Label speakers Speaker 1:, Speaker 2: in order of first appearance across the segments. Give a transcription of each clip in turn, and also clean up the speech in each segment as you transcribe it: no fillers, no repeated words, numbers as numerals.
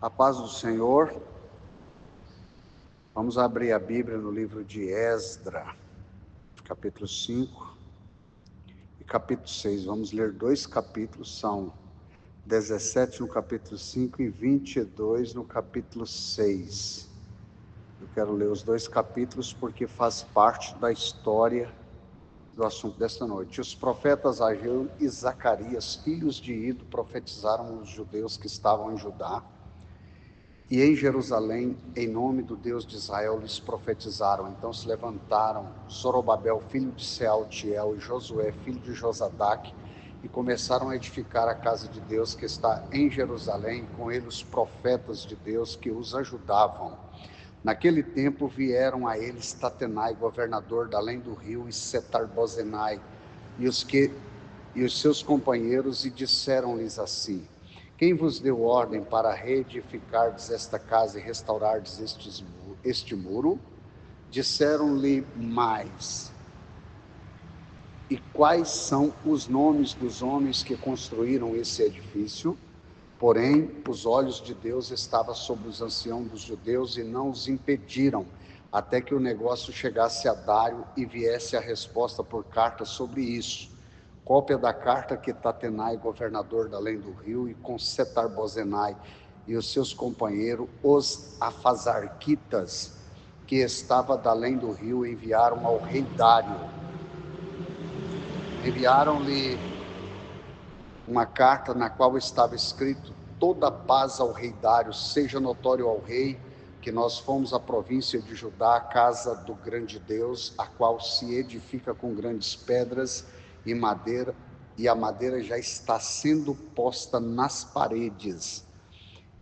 Speaker 1: A paz do Senhor. Vamos abrir a Bíblia no livro de Esdra, capítulo 5 e capítulo 6. Vamos ler dois capítulos, são 17 no capítulo 5 e 22 no capítulo 6. Eu quero ler os dois capítulos porque faz parte da história do assunto desta noite. Os profetas Ageu e Zacarias, filhos de Ido, profetizaram os judeus que estavam em Judá e em Jerusalém, em nome do Deus de Israel, lhes profetizaram. Então se levantaram Zorobabel, filho de Sealtiel, e Josué, filho de Josadaque, e começaram a edificar a casa de Deus que está em Jerusalém, com ele os profetas de Deus que os ajudavam. Naquele tempo vieram a eles Tatenai, governador da além do rio, e Setar-Bozenai, e os seus companheiros, e disseram-lhes assim: quem vos deu ordem para reedificardes esta casa e restaurardes este muro? Disseram-lhe mais: e quais são os nomes dos homens que construíram esse edifício? Porém, os olhos de Deus estavam sobre os anciãos dos judeus e não os impediram, até que o negócio chegasse a Dário e viesse a resposta por carta sobre isso. Cópia da carta que Tatenai, governador da além do rio, e com Setar-Bozenai e os seus companheiros, os afazarquitas, que estava da além do rio, enviaram ao rei Dário. Enviaram-lhe uma carta na qual estava escrito: toda a paz ao rei Dário, seja notório ao rei que nós fomos à província de Judá, a casa do grande Deus, a qual se edifica com grandes pedras e madeira, e a madeira já está sendo posta nas paredes,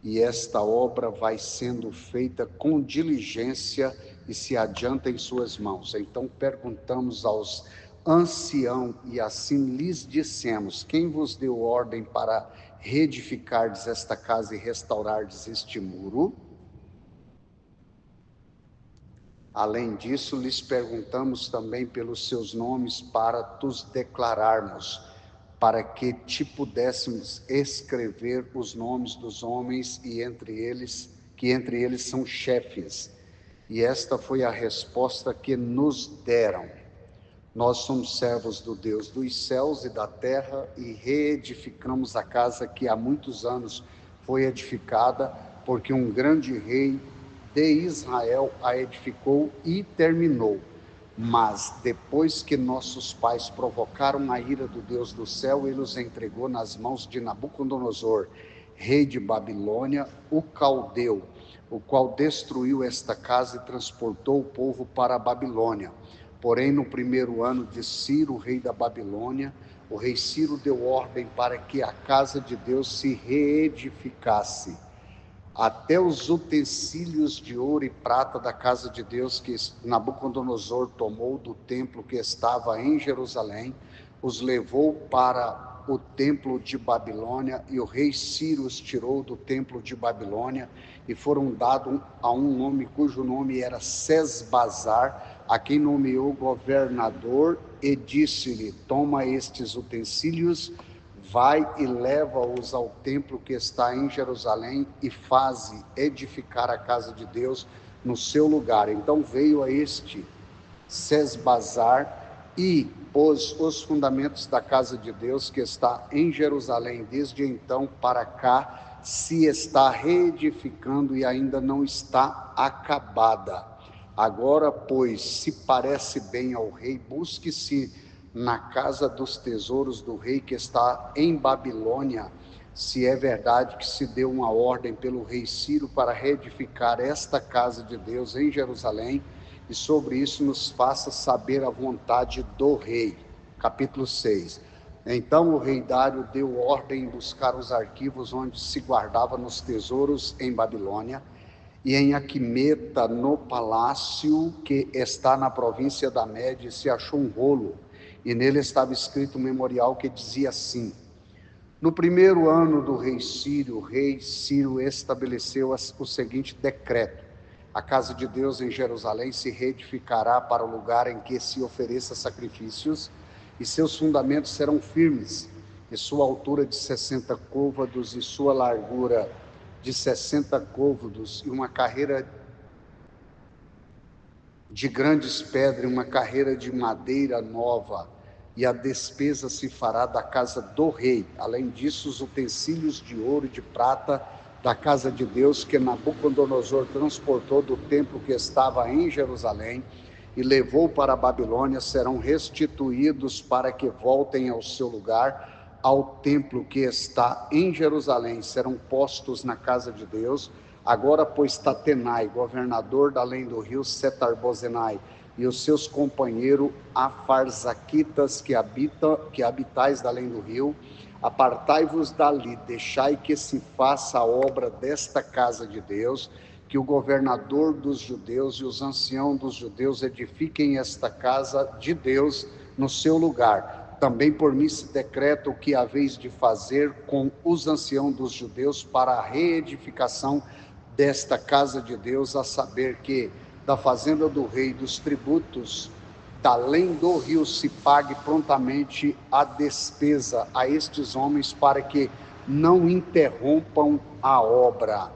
Speaker 1: e esta obra vai sendo feita com diligência e se adianta em suas mãos. Então perguntamos aos anciãos e assim lhes dissemos: quem vos deu ordem para reedificardes esta casa e restaurardes este muro? Além disso, lhes perguntamos também pelos seus nomes para tus declararmos, para que te pudéssemos escrever os nomes dos homens e entre eles são chefes. E esta foi a resposta que nos deram: nós somos servos do Deus dos céus e da terra e reedificamos a casa que há muitos anos foi edificada, porque um grande rei de Israel a edificou e terminou. Mas depois que nossos pais provocaram a ira do Deus do céu, ele os entregou nas mãos de Nabucodonosor, rei de Babilônia, o caldeu, o qual destruiu esta casa e transportou o povo para a Babilônia. Porém, no primeiro ano de Ciro, rei da Babilônia, o rei Ciro deu ordem para que a casa de Deus se reedificasse. Até os utensílios de ouro e prata da casa de Deus que Nabucodonosor tomou do templo que estava em Jerusalém, os levou para o templo de Babilônia, e o rei Ciro os tirou do templo de Babilônia e foram dados a um homem cujo nome era Sesbazar, a quem nomeou governador, e disse-lhe: toma estes utensílios, vai e leva-os ao templo que está em Jerusalém e faze edificar a casa de Deus no seu lugar. Então veio a este Sesbazar e pôs os fundamentos da casa de Deus que está em Jerusalém. Desde então para cá se está reedificando e ainda não está acabada. Agora, pois, se parece bem ao rei, busque-se na casa dos tesouros do rei que está em Babilônia, se é verdade que se deu uma ordem pelo rei Ciro para reedificar esta casa de Deus em Jerusalém, e sobre isso nos faça saber a vontade do rei. Capítulo 6. Então o rei Dário deu ordem em buscar os arquivos onde se guardava nos tesouros em Babilônia, e em Aquimeta, no palácio que está na província da Média, se achou um rolo, e nele estava escrito um memorial que dizia assim: no primeiro ano do rei Ciro, o rei Ciro estabeleceu o seguinte decreto: a casa de Deus em Jerusalém se reedificará para o lugar em que se ofereça sacrifícios, e seus fundamentos serão firmes, e sua altura de 60 côvados e sua largura de 60 côvados, e uma carreira de grandes pedras, uma carreira de madeira nova, e a despesa se fará da casa do rei. Além disso, os utensílios de ouro e de prata da casa de Deus, que Nabucodonosor transportou do templo que estava em Jerusalém e levou para a Babilônia, serão restituídos para que voltem ao seu lugar, ao templo que está em Jerusalém, serão postos na casa de Deus. Agora, pois, Tatenai, governador da além do rio, Setar-Bozenai, e os seus companheiros afarzaquitas que habitais da além do rio, apartai-vos dali, deixai que se faça a obra desta casa de Deus, que o governador dos judeus e os anciãos dos judeus edifiquem esta casa de Deus no seu lugar. Também por mim se decreta o que haveis de fazer com os anciãos dos judeus para a reedificação desta casa de Deus, a saber que da fazenda do rei, dos tributos da além do rio, se pague prontamente a despesa a estes homens, para que não interrompam a obra.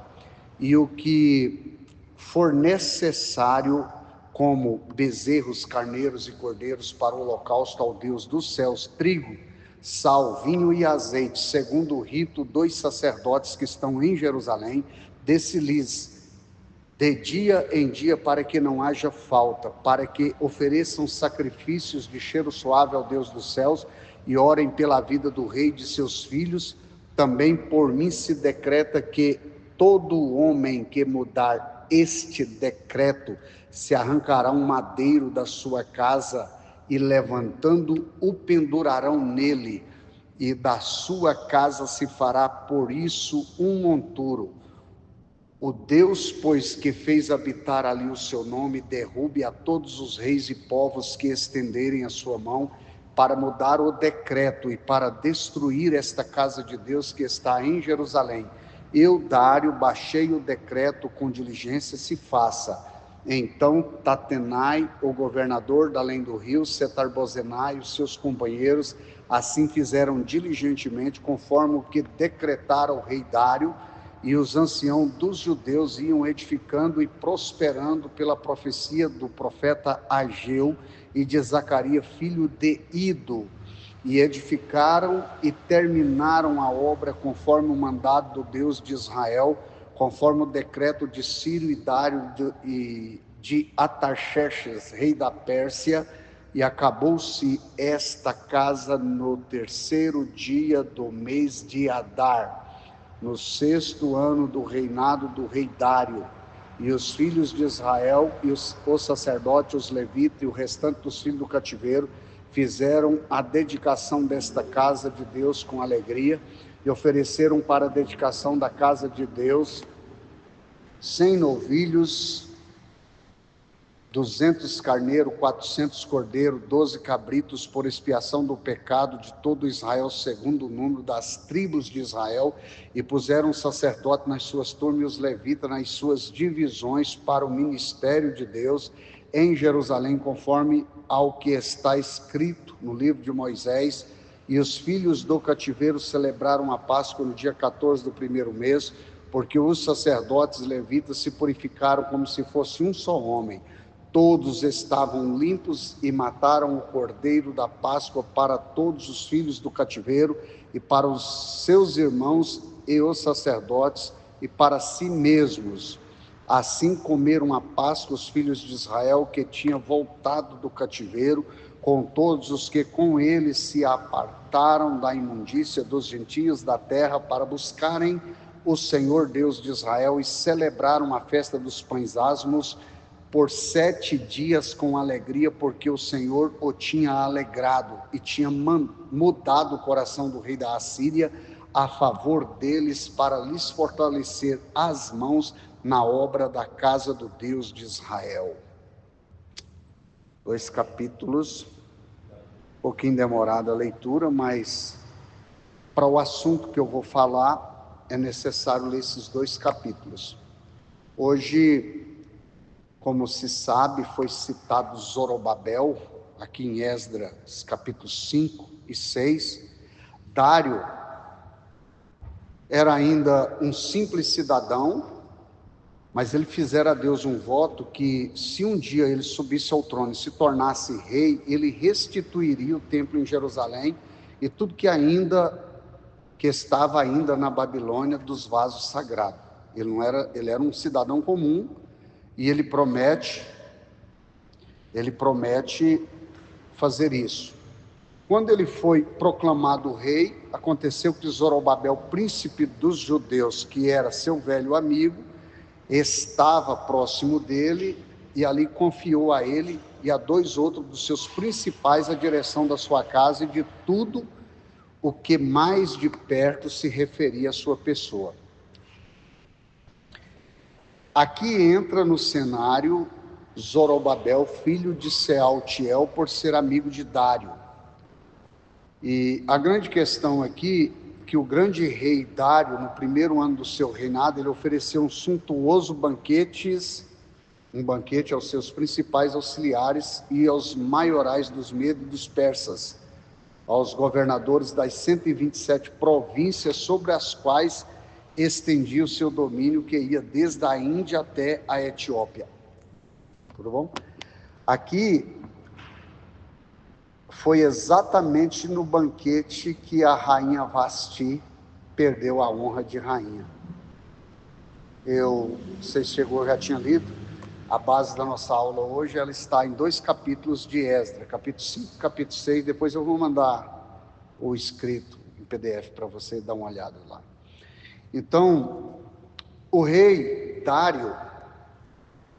Speaker 1: E o que for necessário, como bezerros, carneiros e cordeiros para o holocausto ao Deus dos céus, trigo, sal, vinho e azeite, segundo o rito dos sacerdotes que estão em Jerusalém, desse-lhes de dia em dia, para que não haja falta, para que ofereçam sacrifícios de cheiro suave ao Deus dos céus e orem pela vida do rei e de seus filhos. Também por mim se decreta que todo homem que mudar este decreto se arrancará um madeiro da sua casa e, levantando, o pendurarão nele, e da sua casa se fará por isso um monturo. O Deus, pois, que fez habitar ali o seu nome, derrube a todos os reis e povos que estenderem a sua mão para mudar o decreto e para destruir esta casa de Deus que está em Jerusalém. Eu, Dário, baixei o decreto com diligência, se faça. Então Tatenai, o governador da além do rio, Setar-Bozenai e os seus companheiros assim fizeram diligentemente, conforme o que decretara o rei Dário, e os anciãos dos judeus iam edificando e prosperando pela profecia do profeta Ageu e de Zacarias, filho de Ido, e edificaram e terminaram a obra conforme o mandado do Deus de Israel, conforme o decreto de Ciro e Dário e de Atarxerxes, rei da Pérsia, e acabou-se esta casa no 3º dia do mês de Adar, no 6º ano do reinado do rei Dário. E os filhos de Israel e os sacerdotes, os levitas e o restante dos filhos do cativeiro fizeram a dedicação desta casa de Deus com alegria, e ofereceram para a dedicação da casa de Deus 100 novilhos, 200 carneiros, 400 cordeiros, 12 cabritos, por expiação do pecado de todo Israel, segundo o número das tribos de Israel, e puseram o sacerdote nas suas turmas e os levitas nas suas divisões para o ministério de Deus em Jerusalém, conforme ao que está escrito no livro de Moisés. E os filhos do cativeiro celebraram a Páscoa no dia 14 do 1º mês, porque os sacerdotes levitas se purificaram como se fosse um só homem. Todos estavam limpos e mataram o cordeiro da Páscoa para todos os filhos do cativeiro e para os seus irmãos e os sacerdotes e para si mesmos. Assim comeram a Páscoa os filhos de Israel que tinham voltado do cativeiro, com todos os que com eles se apartaram da imundícia dos gentios da terra para buscarem o Senhor Deus de Israel, e celebraram a festa dos pães asmos por 7 dias com alegria, porque o Senhor o tinha alegrado e tinha mudado o coração do rei da Assíria a favor deles, para lhes fortalecer as mãos na obra da casa do Deus de Israel. 2 capítulos, um pouquinho demorada a leitura, mas para o assunto que eu vou falar é necessário ler esses 2 capítulos. Hoje, como se sabe, foi citado Zorobabel, aqui em Esdras, capítulos 5 e 6. Dário era ainda um simples cidadão, mas ele fizera a Deus um voto que, se um dia ele subisse ao trono e se tornasse rei, ele restituiria o templo em Jerusalém e tudo que estava ainda na Babilônia dos vasos sagrados. Ele era um cidadão comum, e ele promete fazer isso. Quando ele foi proclamado rei, aconteceu que Zorobabel, príncipe dos judeus, que era seu velho amigo, estava próximo dele, e ali confiou a ele e a 2 outros dos seus principais a direção da sua casa e de tudo o que mais de perto se referia à sua pessoa. Aqui entra no cenário Zorobabel, filho de Sealtiel, por ser amigo de Dário. E a grande questão aqui, que o grande rei Dário, no primeiro ano do seu reinado, ele ofereceu um suntuoso banquete aos seus principais auxiliares e aos maiorais dos medos dos persas, aos governadores das 127 províncias sobre as quais estendia o seu domínio, que ia desde a Índia até a Etiópia. Tudo bom? Aqui foi exatamente no banquete que a rainha Vasti perdeu a honra de rainha. Você chegou, já tinha lido, a base da nossa aula hoje, ela está em 2 capítulos de Esdras, capítulo 5, capítulo 6, depois eu vou mandar o escrito em PDF para você dar uma olhada lá. Então, o rei Dário,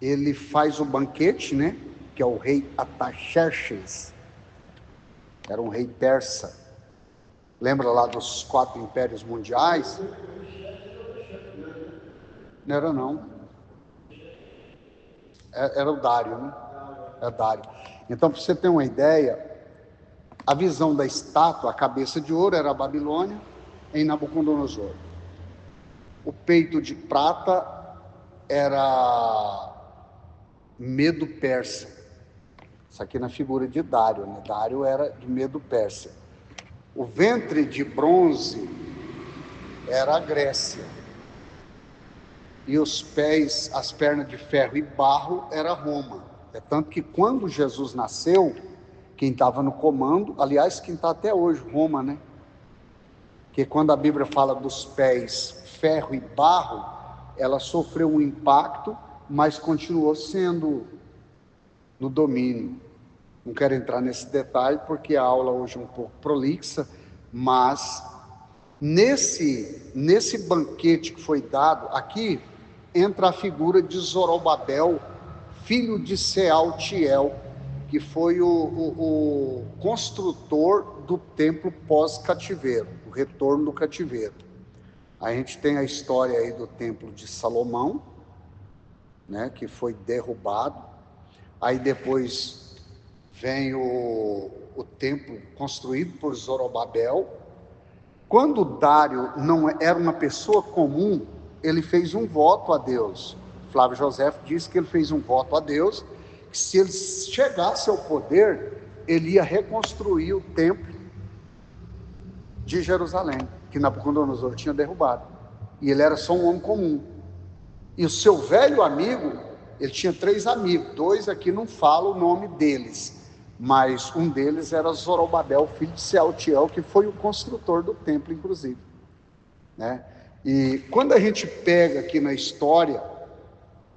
Speaker 1: ele faz o banquete, né, que é o rei Artaxerxes, era um rei persa. Lembra lá dos 4 impérios mundiais? Não era não. Era o Dário, né? É Dário. Então, para você ter uma ideia, a visão da estátua, a cabeça de ouro era a Babilônia, em Nabucodonosor. O peito de prata era Medo Persa. Isso aqui na figura de Dário, né? Dário era de Medo Persa. O ventre de bronze era a Grécia. E os pés, as pernas de ferro e barro era Roma. É tanto que quando Jesus nasceu, quem estava no comando, aliás, quem está até hoje, Roma, né? Que quando a Bíblia fala dos pés ferro e barro, ela sofreu um impacto, mas continuou sendo no domínio. Não quero entrar nesse detalhe, porque a aula hoje é um pouco prolixa, mas nesse banquete que foi dado, aqui entra a figura de Zorobabel, filho de Sealtiel, que foi o construtor do templo pós-cativeiro, o retorno do cativeiro. A gente tem a história aí do templo de Salomão, né, que foi derrubado. Aí depois vem o templo construído por Zorobabel. Quando Dário não era uma pessoa comum, ele fez um voto a Deus. Flávio José disse que ele fez um voto a Deus, que se ele chegasse ao poder, ele ia reconstruir o templo de Jerusalém, que Nabucodonosor tinha derrubado. E ele era só um homem comum. E o seu velho amigo, ele tinha 3 amigos, 2 aqui não falo o nome deles, mas um deles era Zorobabel, filho de Sealtiel, que foi o construtor do templo, inclusive, né? E quando a gente pega aqui na história,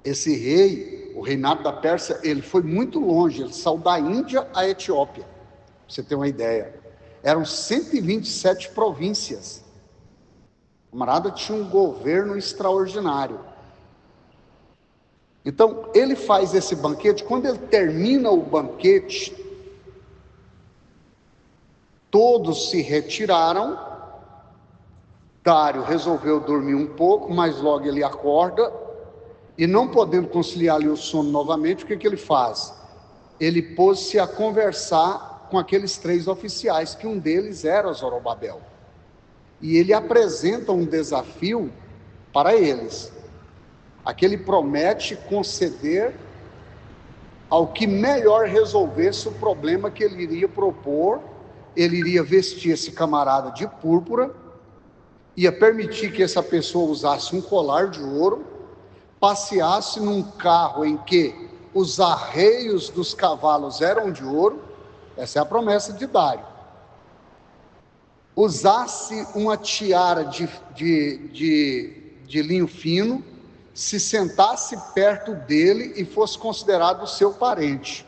Speaker 1: esse rei, o reinado da Pérsia, ele foi muito longe, ele saiu da Índia à Etiópia, pra você ter uma ideia. Eram 127 províncias. O camarada tinha um governo extraordinário. Então, ele faz esse banquete. Quando ele termina o banquete, todos se retiraram. Dário resolveu dormir um pouco, mas logo ele acorda, e não podendo conciliar ali o sono novamente, o que ele faz? Ele pôs-se a conversar com aqueles 3 oficiais, que um deles era Zorobabel. E ele apresenta um desafio para eles. Aqui ele promete conceder ao que melhor resolvesse o problema que ele iria propor. Ele iria vestir esse camarada de púrpura, ia permitir que essa pessoa usasse um colar de ouro, passeasse num carro em que os arreios dos cavalos eram de ouro, essa é a promessa de Dário, usasse uma tiara de linho fino, se sentasse perto dele e fosse considerado seu parente.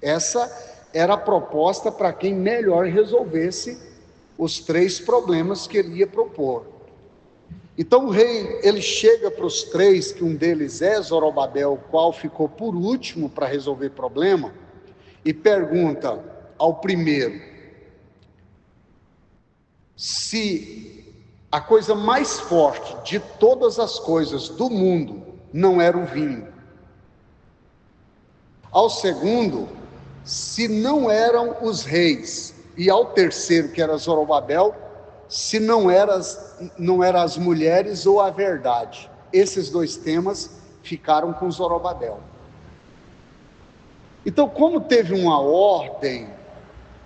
Speaker 1: Essa era a proposta para quem melhor resolvesse os 3 problemas que ele ia propor. Então o rei, ele chega para os 3, que um deles é Zorobabel, o qual ficou por último para resolver problema, e pergunta ao primeiro se a coisa mais forte de todas as coisas do mundo não era o vinho. Ao segundo, se não eram os reis, e ao terceiro, que era Zorobabel, se não eram as mulheres ou a verdade. Esses 2 temas ficaram com Zorobabel. Então, como teve uma ordem,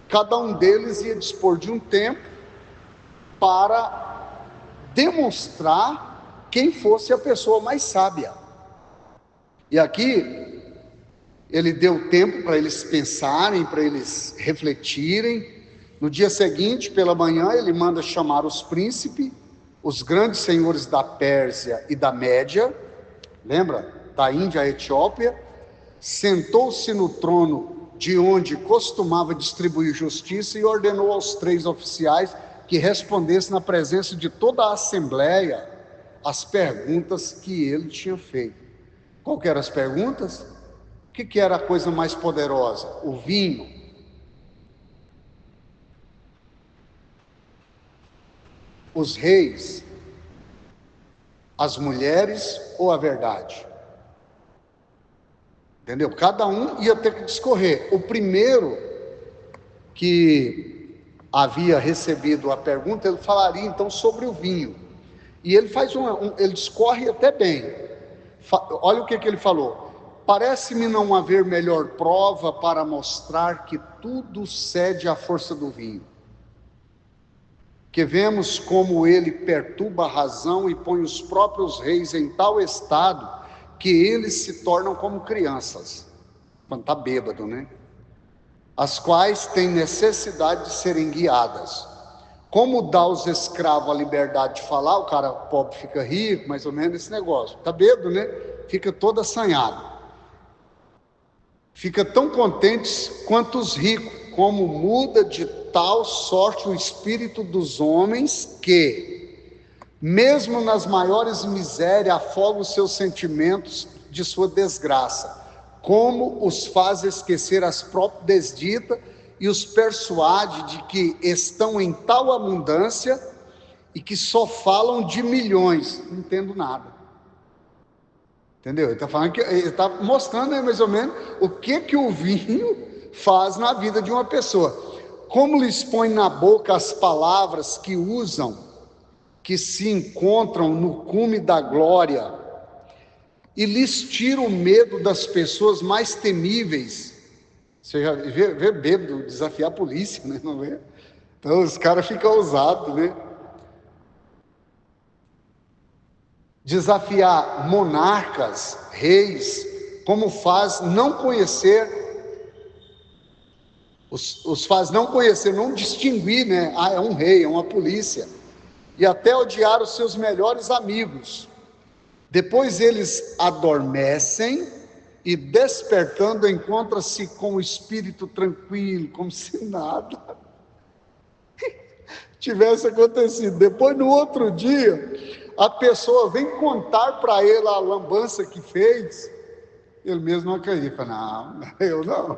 Speaker 1: cada um deles ia dispor de um tempo para demonstrar quem fosse a pessoa mais sábia. E aqui ele deu tempo para eles pensarem, para eles refletirem. No dia seguinte, pela manhã, ele manda chamar os príncipes, os grandes senhores da Pérsia e da Média, lembra? Da Índia à Etiópia, sentou-se no trono de onde costumava distribuir justiça e ordenou aos 3 oficiais que respondessem na presença de toda a assembleia as perguntas que ele tinha feito. Qual que eram as perguntas? O que era a coisa mais poderosa? O vinho? Os reis? As mulheres ou a verdade? Entendeu? Cada um ia ter que discorrer. O primeiro que havia recebido a pergunta, ele falaria então sobre o vinho. E ele faz ele discorre até bem. Olha o que ele falou. Parece-me não haver melhor prova para mostrar que tudo cede à força do vinho. Que vemos como ele perturba a razão e põe os próprios reis em tal estado que eles se tornam como crianças, quando está bêbado, né? As quais têm necessidade de serem guiadas. Como dá aos escravos a liberdade de falar, o cara pobre fica rico, mais ou menos esse negócio. Está bêbado, né? Fica todo assanhado. Fica tão contentes quanto os ricos, como muda de tal sorte o espírito dos homens que, mesmo nas maiores misérias, afoga os seus sentimentos de sua desgraça, como os faz esquecer as próprias desditas e os persuade de que estão em tal abundância e que só falam de milhões. Não entendo nada. Entendeu? Ele está falando ele está mostrando, né, mais ou menos o que o vinho faz na vida de uma pessoa. Como lhes põe na boca as palavras que usam, que se encontram no cume da glória, e lhes tira o medo das pessoas mais temíveis. Você já vê bêbado desafiar a polícia, né? Não vê? Então os caras ficam ousados, né? Desafiar monarcas, reis, como faz não conhecer, os faz não conhecer, não distinguir, né? Ah, é um rei, é uma polícia, e até odiar os seus melhores amigos. Depois eles adormecem e, despertando, encontra-se com o espírito tranquilo, como se nada tivesse acontecido. Depois, no outro dia, a pessoa vem contar para ele a lambança que fez, ele mesmo não acredita. Não, eu não.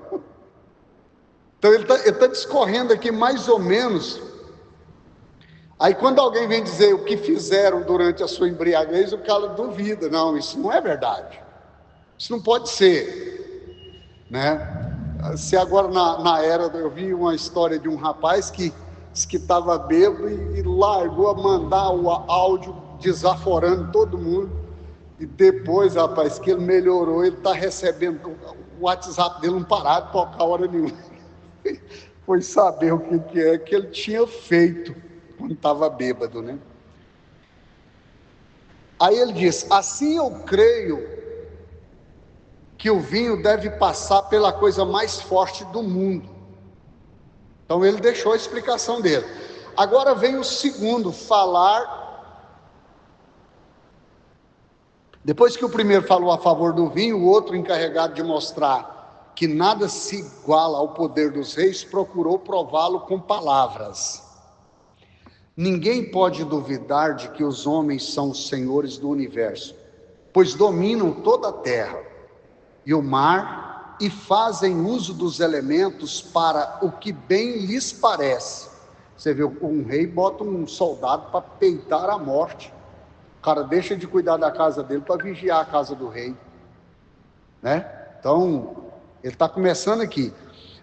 Speaker 1: Então ele tá discorrendo aqui mais ou menos. Aí quando alguém vem dizer o que fizeram durante a sua embriaguez, o cara duvida. Não, isso não é verdade. Isso não pode ser, né? Se agora na era, eu vi uma história de um rapaz que disse que estava bêbado e largou a mandar o áudio desaforando todo mundo, e depois, rapaz, que ele melhorou, ele está recebendo o WhatsApp dele, não parar de tocar hora nenhuma. Foi saber o que ele tinha feito quando estava bêbado, né? Aí ele diz: assim eu creio que o vinho deve passar pela coisa mais forte do mundo. Então ele deixou a explicação dele. Agora vem o segundo, falar. Depois que o primeiro falou a favor do vinho, o outro, encarregado de mostrar que nada se iguala ao poder dos reis, procurou prová-lo com palavras. Ninguém pode duvidar de que os homens são os senhores do universo, pois dominam toda a terra e o mar, e fazem uso dos elementos para o que bem lhes parece. Você vê, um rei bota um soldado para peitar a morte. O cara deixa de cuidar da casa dele para vigiar a casa do rei, né? Então, ele está começando aqui.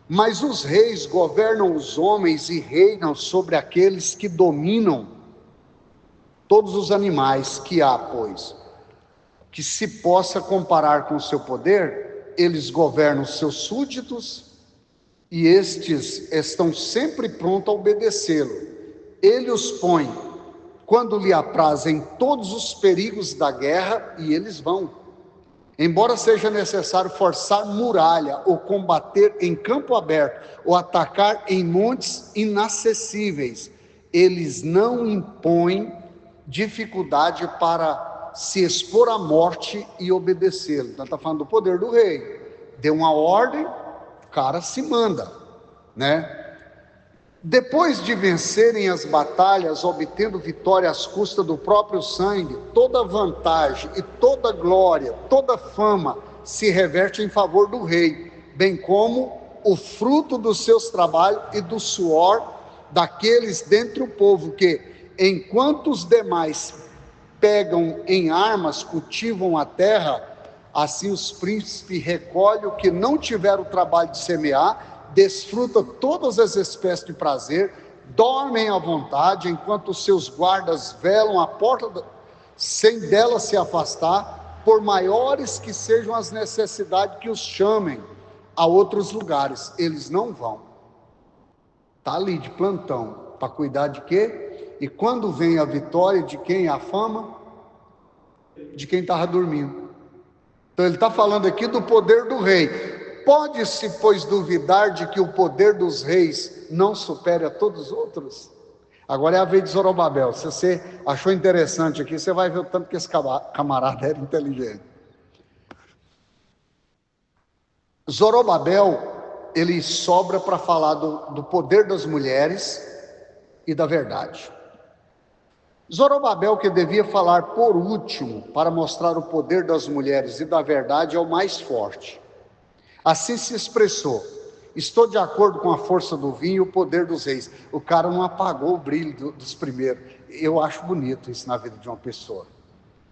Speaker 1: Mas os reis governam os homens e reinam sobre aqueles que dominam todos os animais que há, pois, que se possa comparar com o seu poder. Eles governam seus súditos e estes estão sempre prontos a obedecê-lo. Ele os põe, quando lhe apraz, em todos os perigos da guerra, e eles vão. Embora seja necessário forçar muralha, ou combater em campo aberto, ou atacar em montes inacessíveis, eles não impõem dificuldade para se expor à morte e obedecê-lo. Então está falando do poder do rei. Deu uma ordem, o cara se manda, né? Depois de vencerem as batalhas, obtendo vitória às custas do próprio sangue, toda vantagem e toda glória, toda fama se reverte em favor do rei, bem como o fruto dos seus trabalhos e do suor daqueles dentre o povo que, enquanto os demais pegam em armas, cultivam a terra, assim os príncipes recolhem o que não tiveram o trabalho de semear, desfruta todas as espécies de prazer, dormem à vontade, enquanto os seus guardas velam a porta, sem dela se afastar, por maiores que sejam as necessidades que os chamem a outros lugares, eles não vão. Está ali de plantão, para cuidar de quê? E quando vem a vitória, de quem? A fama? De quem estava dormindo. Então ele está falando aqui do poder do rei. Pode-se, pois, duvidar de que o poder dos reis não supere a todos os outros? Agora é a vez de Zorobabel. Se você achou interessante aqui, você vai ver o tanto que esse camarada era inteligente. Zorobabel, ele sobra para falar do poder das mulheres e da verdade. Zorobabel, que devia falar por último, para mostrar o poder das mulheres e da verdade, é o mais forte. Assim se expressou: estou de acordo com a força do vinho e o poder dos reis. O cara não apagou o brilho dos primeiros. Eu acho bonito isso na vida de uma pessoa.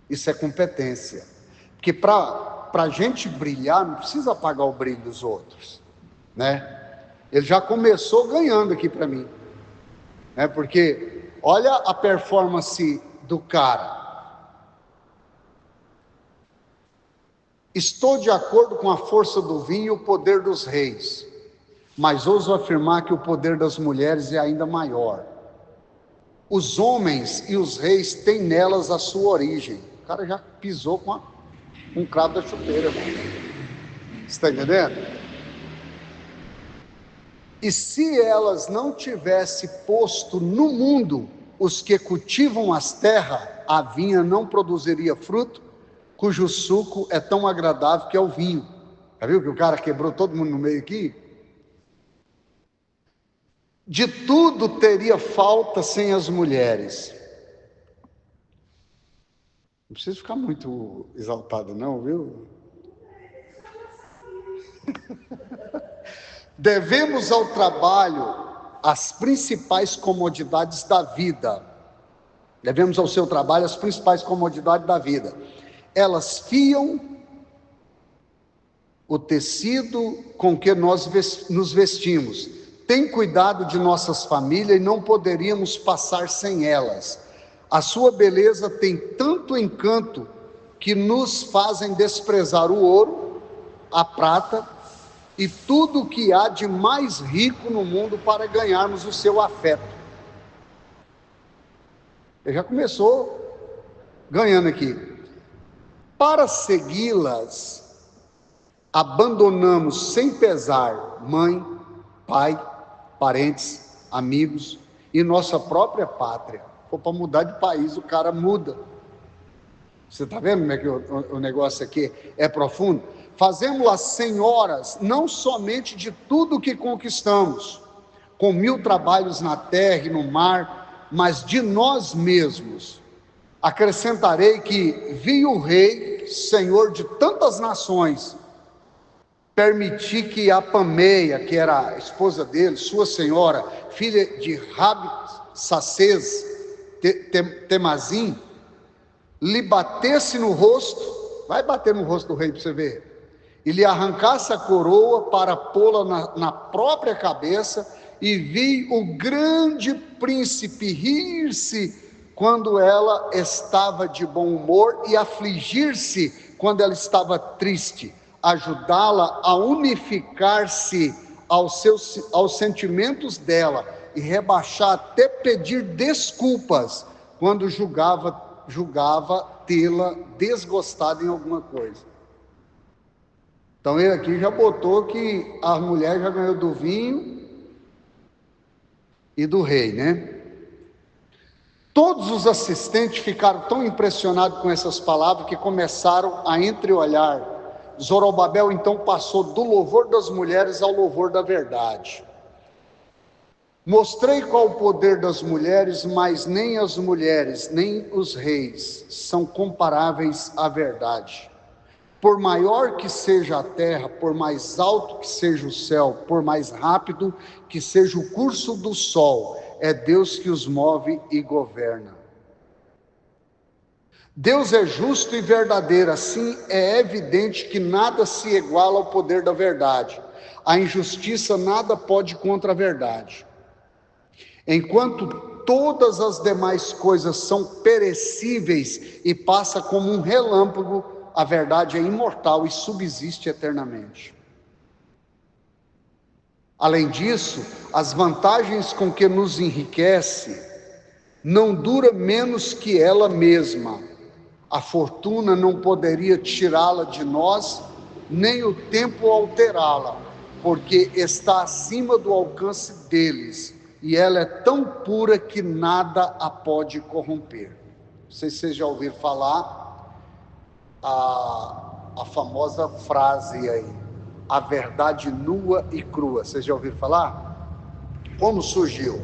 Speaker 1: Isso é competência. Porque para a gente brilhar, não precisa apagar o brilho dos outros, né? Ele já começou ganhando aqui para mim, né? Porque olha a performance do cara. Estou de acordo com a força do vinho e o poder dos reis, mas ouso afirmar que o poder das mulheres é ainda maior. Os homens e os reis têm nelas a sua origem. O cara já pisou com um cravo da chuteira. Você está entendendo? E se elas não tivessem posto no mundo os que cultivam as terras, a vinha não produziria fruto, cujo suco é tão agradável que é o vinho. Já viu que o cara quebrou todo mundo no meio aqui? De tudo teria falta sem as mulheres. Não precisa ficar muito exaltado não, viu? Devemos ao trabalho as principais comodidades da vida. Devemos ao seu trabalho as principais comodidades da vida. Elas fiam o tecido com que nós nos vestimos. Tem cuidado de nossas famílias e não poderíamos passar sem elas. A sua beleza tem tanto encanto que nos fazem desprezar o ouro, a prata e tudo o que há de mais rico no mundo para ganharmos o seu afeto. Ele já começou ganhando aqui. Para segui-las, abandonamos sem pesar mãe, pai, parentes, amigos e nossa própria pátria. Ou para mudar de país, o cara muda. Você está vendo como é que o negócio aqui é profundo? Fazemos-las senhoras, não somente de tudo que conquistamos, com 1000 trabalhos na terra e no mar, mas de nós mesmos. Acrescentarei que vi o rei, senhor de tantas nações, permitir que a Pameia, que era a esposa dele, sua senhora, filha de Rabsaces Temazim, lhe batesse no rosto, vai bater no rosto do rei para você ver, e lhe arrancasse a coroa para pô-la na própria cabeça, e vi o grande príncipe rir-se quando ela estava de bom humor e afligir-se quando ela estava triste, ajudá-la a unificar-se aos sentimentos dela e rebaixar até pedir desculpas quando julgava tê-la desgostado em alguma coisa. Então ele aqui já botou que a mulher já ganhou do vinho e do rei, né? Todos os assistentes ficaram tão impressionados com essas palavras que começaram a entreolhar. Zorobabel então passou do louvor das mulheres ao louvor da verdade. Mostrei qual o poder das mulheres, mas nem as mulheres, nem os reis são comparáveis à verdade. Por maior que seja a terra, por mais alto que seja o céu, por mais rápido que seja o curso do sol, é Deus que os move e governa. Deus é justo e verdadeiro, assim é evidente que nada se iguala ao poder da verdade. A injustiça nada pode contra a verdade. Enquanto todas as demais coisas são perecíveis e passa como um relâmpago, a verdade é imortal e subsiste eternamente. Além disso, as vantagens com que nos enriquece não dura menos que ela mesma. A fortuna não poderia tirá-la de nós, nem o tempo alterá-la, porque está acima do alcance deles, e ela é tão pura que nada a pode corromper. Não sei se vocês já ouviram falar a famosa frase aí, a verdade nua e crua. Vocês já ouviram falar? Como surgiu?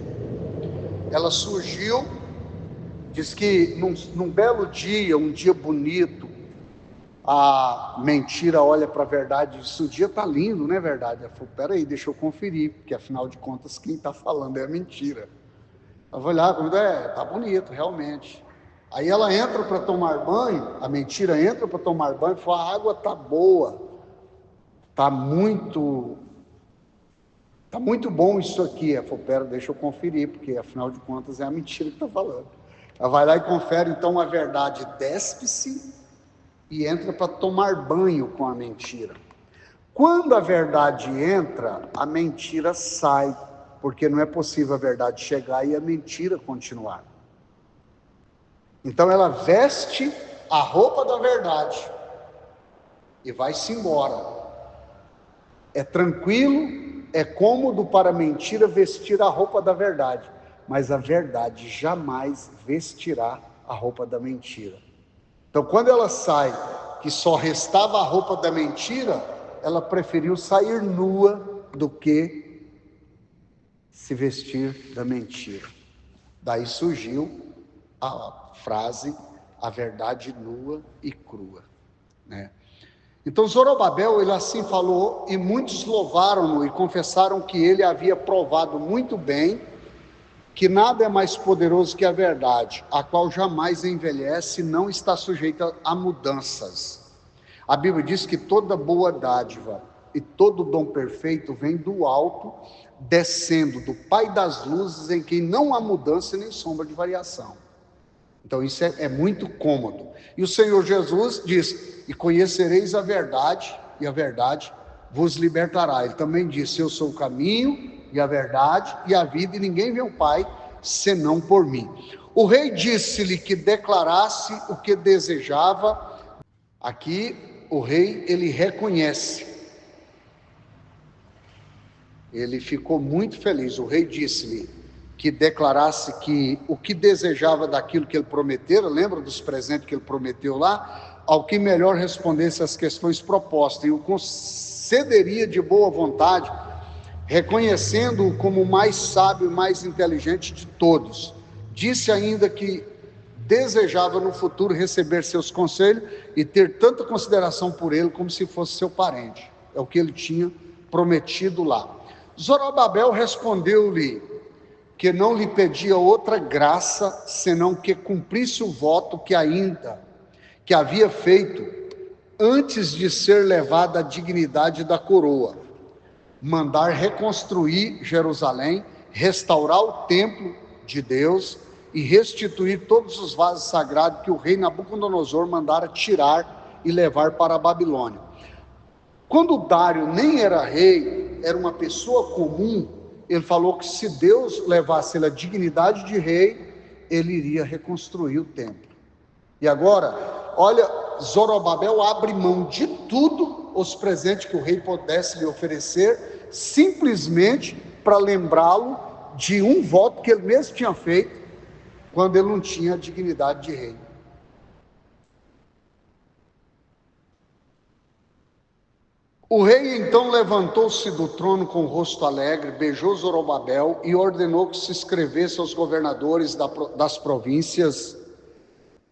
Speaker 1: Ela surgiu, diz que num belo dia, um dia bonito, a mentira olha para a verdade e diz: o dia está lindo, não é verdade? Ela falou: peraí, deixa eu conferir, porque afinal de contas quem está falando é a mentira. Ela vai olhar, está bonito, realmente. Aí ela entra para tomar banho, a mentira entra para tomar banho e fala: a água está boa, está muito bom isso aqui. Ela falou: pera, deixa eu conferir, porque afinal de contas é a mentira que está falando. Ela vai lá e confere, então a verdade despe-se e entra para tomar banho com a mentira. Quando a verdade entra, a mentira sai, porque não é possível a verdade chegar e a mentira continuar. Então ela veste a roupa da verdade e vai-se embora. É tranquilo, é cômodo para a mentira vestir a roupa da verdade, mas a verdade jamais vestirá a roupa da mentira. Então, quando ela sai, que só restava a roupa da mentira, ela preferiu sair nua do que se vestir da mentira. Daí surgiu a frase, a verdade nua e crua, né? Então Zorobabel, ele assim falou, e muitos louvaram-no e confessaram que ele havia provado muito bem que nada é mais poderoso que a verdade, a qual jamais envelhece e não está sujeita a mudanças. A Bíblia diz que toda boa dádiva e todo dom perfeito vem do alto, descendo do Pai das luzes, em quem não há mudança nem sombra de variação. Então isso é muito cômodo. E o Senhor Jesus diz: e conhecereis a verdade, e a verdade vos libertará. Ele também disse: eu sou o caminho e a verdade e a vida, e ninguém vê o Pai senão por mim. O rei disse-lhe que declarasse o que desejava. Aqui o rei, ele reconhece. Ele ficou muito feliz. O rei disse-lhe que declarasse que o que desejava daquilo que ele prometera, lembra dos presentes que ele prometeu lá? Ao que melhor respondesse às questões propostas, e o concederia de boa vontade, reconhecendo-o como o mais sábio e mais inteligente de todos. Disse ainda que desejava no futuro receber seus conselhos e ter tanta consideração por ele como se fosse seu parente. É o que ele tinha prometido lá. Zorobabel respondeu-lhe que não lhe pedia outra graça, senão que cumprisse o voto que havia feito antes de ser levada à dignidade da coroa, mandar reconstruir Jerusalém, restaurar o templo de Deus e restituir todos os vasos sagrados que o rei Nabucodonosor mandara tirar e levar para a Babilônia. Quando Dário nem era rei, era uma pessoa comum, ele falou que se Deus levasse ele à dignidade de rei, ele iria reconstruir o templo. E agora, olha, Zorobabel abre mão de tudo, os presentes que o rei pudesse lhe oferecer, simplesmente para lembrá-lo de um voto que ele mesmo tinha feito, quando ele não tinha a dignidade de rei. O rei então levantou-se do trono com o rosto alegre, beijou Zorobabel e ordenou que se escrevesse aos governadores das províncias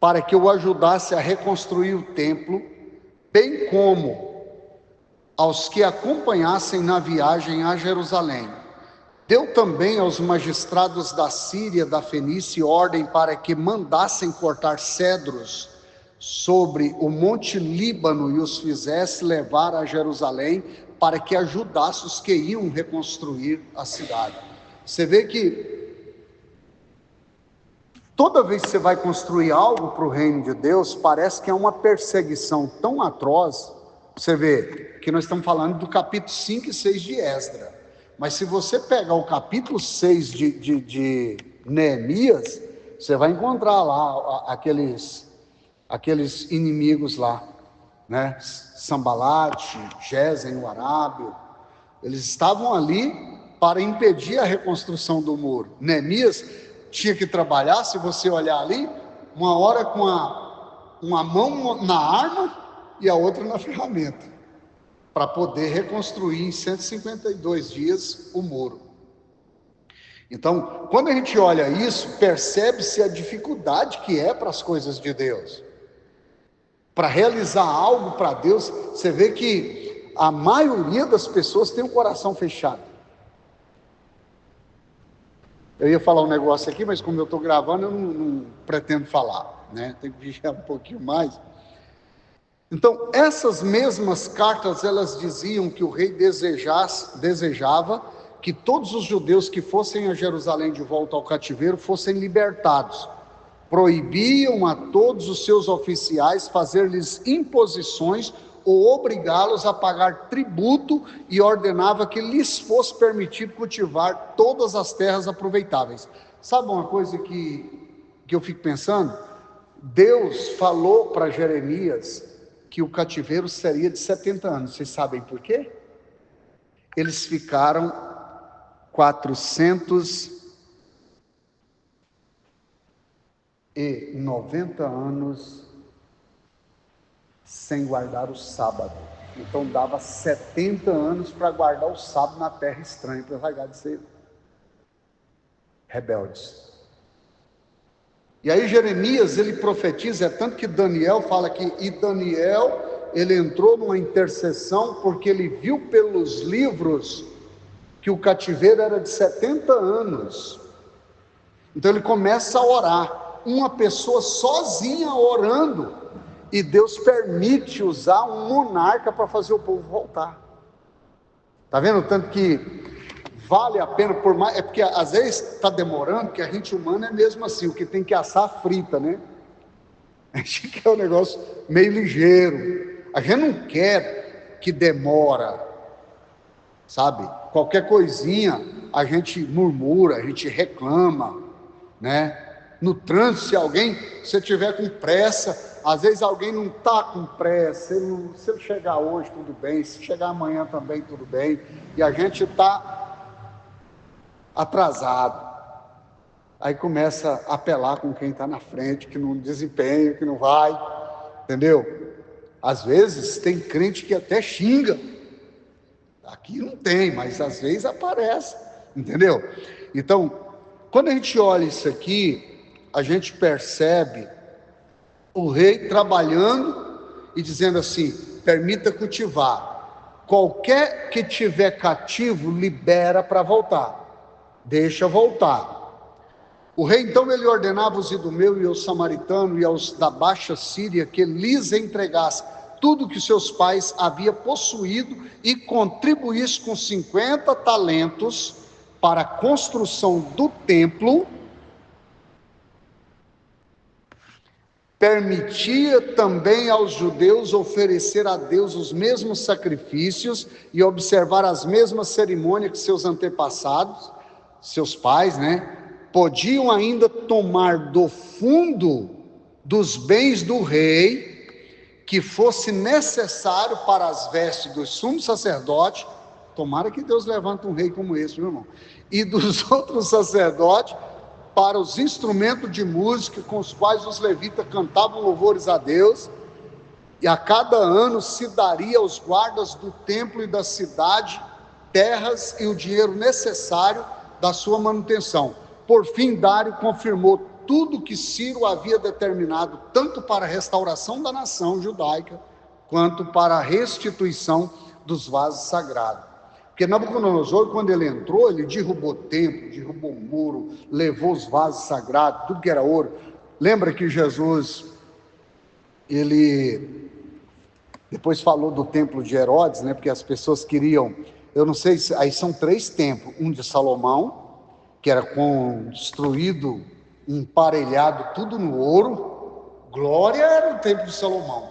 Speaker 1: para que o ajudasse a reconstruir o templo, bem como aos que acompanhassem na viagem a Jerusalém. Deu também aos magistrados da Síria, da Fenícia, ordem para que mandassem cortar cedros sobre o monte Líbano e os fizesse levar a Jerusalém para que ajudasse os que iam reconstruir a cidade. Você vê que toda vez que você vai construir algo para o reino de Deus, parece que é uma perseguição tão atroz. Você vê que nós estamos falando do capítulo 5 e 6 de Esdras, mas se você pegar o capítulo 6 de Neemias, você vai encontrar lá aqueles inimigos lá, né? Sambalate, Gesem, o Arábio, eles estavam ali para impedir a reconstrução do muro. Neemias tinha que trabalhar, se você olhar ali, uma hora com uma mão na arma e a outra na ferramenta, para poder reconstruir em 152 dias o muro. Então, quando a gente olha isso, percebe-se a dificuldade que é para as coisas de Deus. Para realizar algo para Deus, você vê que a maioria das pessoas tem o coração fechado. Eu ia falar um negócio aqui, mas como eu estou gravando, eu não pretendo falar, né? Tem que vigiar um pouquinho mais. Então, essas mesmas cartas, elas diziam que o rei desejava que todos os judeus que fossem a Jerusalém de volta ao cativeiro fossem libertados. Proibiam a todos os seus oficiais fazer-lhes imposições ou obrigá-los a pagar tributo e ordenava que lhes fosse permitido cultivar todas as terras aproveitáveis. Sabe uma coisa que eu fico pensando? Deus falou para Jeremias que o cativeiro seria de 70 anos. Vocês sabem por quê? Eles ficaram 490 anos sem guardar o sábado. Então dava 70 anos para guardar o sábado na terra estranha, para largar de ser rebeldes. E aí Jeremias, ele profetiza, é tanto que Daniel fala que, e Daniel, ele entrou numa intercessão, porque ele viu pelos livros que o cativeiro era de 70 anos. Então ele começa a orar, uma pessoa sozinha orando, e Deus permite usar um monarca para fazer o povo voltar. Está vendo? Tanto que vale a pena, por mais, é porque às vezes está demorando, porque a gente humana é mesmo assim, o que tem que assar frita, né? A gente quer um negócio meio ligeiro, a gente não quer que demora, sabe? Qualquer coisinha a gente murmura, a gente reclama, né? No trânsito, se alguém, se tiver com pressa, às vezes alguém não está com pressa, se ele chegar hoje, tudo bem, se chegar amanhã também, tudo bem, e a gente está atrasado. Aí começa a apelar com quem está na frente, que não desempenha, que não vai, entendeu? Às vezes tem crente que até xinga. Aqui não tem, mas às vezes aparece, entendeu? Então, quando a gente olha isso aqui, a gente percebe o rei trabalhando e dizendo assim: permita cultivar. Qualquer que tiver cativo, libera para voltar. Deixa voltar. O rei, então, ele ordenava aos idumeus e aos samaritanos e aos da Baixa Síria que lhes entregasse tudo que seus pais haviam possuído e contribuísse com 50 talentos para a construção do templo. Permitia também aos judeus oferecer a Deus os mesmos sacrifícios e observar as mesmas cerimônias que seus antepassados, seus pais, podiam ainda tomar do fundo dos bens do rei que fosse necessário para as vestes do sumo sacerdote. Tomara que Deus levante um rei como esse, meu irmão. E dos outros sacerdotes, para os instrumentos de música com os quais os levitas cantavam louvores a Deus. E a cada ano se daria aos guardas do templo e da cidade terras e o dinheiro necessário da sua manutenção. Por fim, Dário confirmou tudo que Ciro havia determinado, tanto para a restauração da nação judaica, quanto para a restituição dos vasos sagrados. Porque Nabucodonosor, quando ele entrou, ele derrubou o templo, derrubou o muro, levou os vasos sagrados, tudo que era ouro. Lembra que Jesus, ele depois falou do templo de Herodes, porque as pessoas queriam, eu não sei, aí são 3 templos, um de Salomão, que era construído, emparelhado, tudo no ouro. Glória era o templo de Salomão.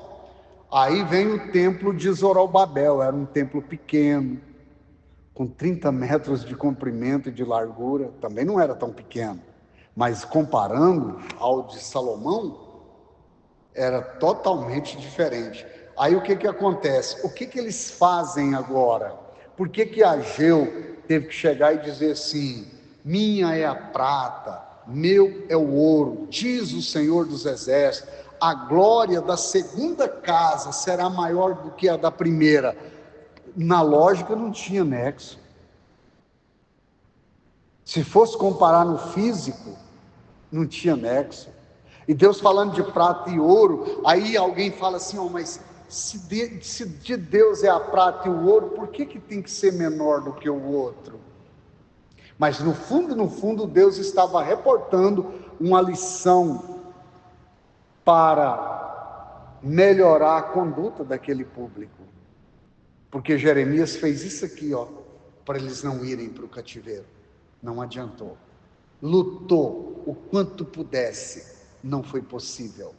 Speaker 1: Aí vem o templo de Zorobabel, era um templo pequeno, com 30 metros de comprimento e de largura, também não era tão pequeno, mas comparando ao de Salomão, era totalmente diferente. Aí o que acontece? O que eles fazem agora? Por que Ageu teve que chegar e dizer assim: minha é a prata, meu é o ouro, diz o Senhor dos Exércitos, a glória da segunda casa será maior do que a da primeira? Na lógica não tinha nexo. Se fosse comparar no físico, não tinha nexo. E Deus falando de prata e ouro, aí alguém fala assim: mas se de Deus é a prata e o ouro, por que tem que ser menor do que o outro? Mas no fundo, Deus estava reportando uma lição para melhorar a conduta daquele público. Porque Jeremias fez isso aqui, para eles não irem para o cativeiro. Não adiantou. Lutou o quanto pudesse, não foi possível.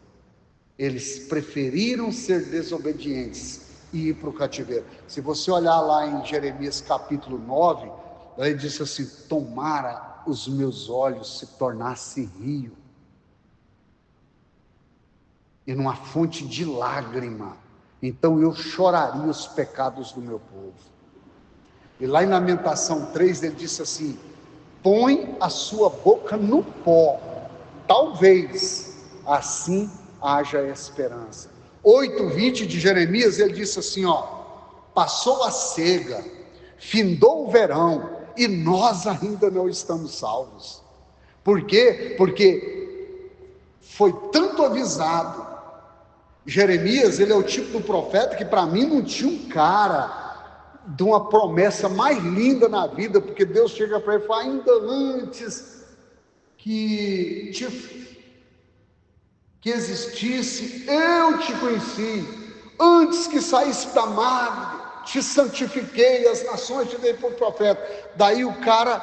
Speaker 1: Eles preferiram ser desobedientes e ir para o cativeiro. Se você olhar lá em Jeremias capítulo 9, ele disse assim: tomara os meus olhos se tornassem rio, e numa fonte de lágrima, então eu choraria os pecados do meu povo. E lá em Lamentação 3, ele disse assim: põe a sua boca no pó, talvez assim haja esperança. 8:20 de Jeremias, ele disse assim: passou a cega, findou o verão, e nós ainda não estamos salvos. Por quê? Porque foi tanto avisado. Jeremias, ele é o tipo do profeta que, para mim, não tinha um cara de uma promessa mais linda na vida, porque Deus chega para ele e fala: ainda antes que existisse, eu te conheci, antes que saísse da madre, te santifiquei, as nações te dei por profeta. Daí o cara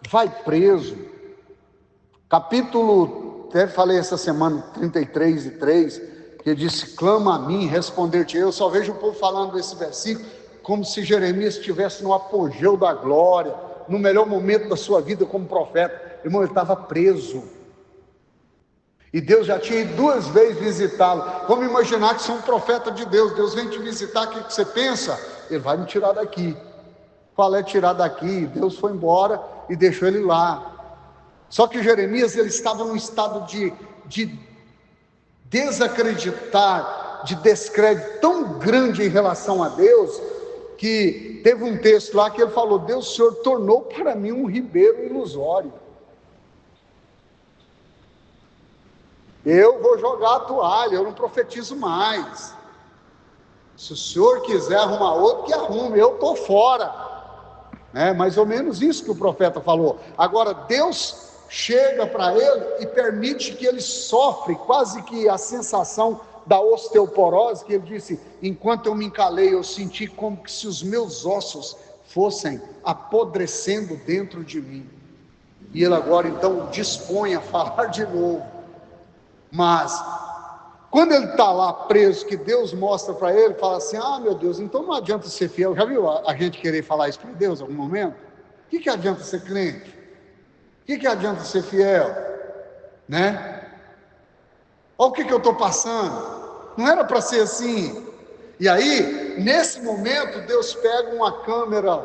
Speaker 1: vai preso. Capítulo, até falei essa semana, 33:3, que disse: clama a mim, responder-te. Eu só vejo o povo falando desse versículo como se Jeremias estivesse no apogeu da glória, no melhor momento da sua vida como profeta. Irmão, ele estava preso. E Deus já tinha ido 2 vezes visitá-lo. Vamos imaginar que você é um profeta de Deus. Deus vem te visitar, o que você pensa? Ele vai me tirar daqui. Qual é tirar daqui? Deus foi embora e deixou ele lá. Só que Jeremias, ele estava num estado de desacreditar, de descrédito tão grande em relação a Deus, que teve um texto lá que ele falou: Deus, o Senhor tornou para mim um ribeiro ilusório. Eu vou jogar a toalha, eu não profetizo mais. Se o Senhor quiser arrumar outro, que arrume, eu estou fora. Mais ou menos isso que o profeta falou. Agora, Deus chega para ele e permite que ele sofre, quase que a sensação da osteoporose, que ele disse: enquanto eu me encalei, eu senti como que se os meus ossos fossem apodrecendo dentro de mim. E ele agora então dispõe a falar de novo. Mas quando ele está lá preso, que Deus mostra para ele, fala assim: ah, meu Deus, então não adianta ser fiel. Já viu a gente querer falar isso para Deus em algum momento? O que adianta ser crente? O que adianta ser fiel? Olha o que eu estou passando. Não era para ser assim. E aí, nesse momento, Deus pega uma câmera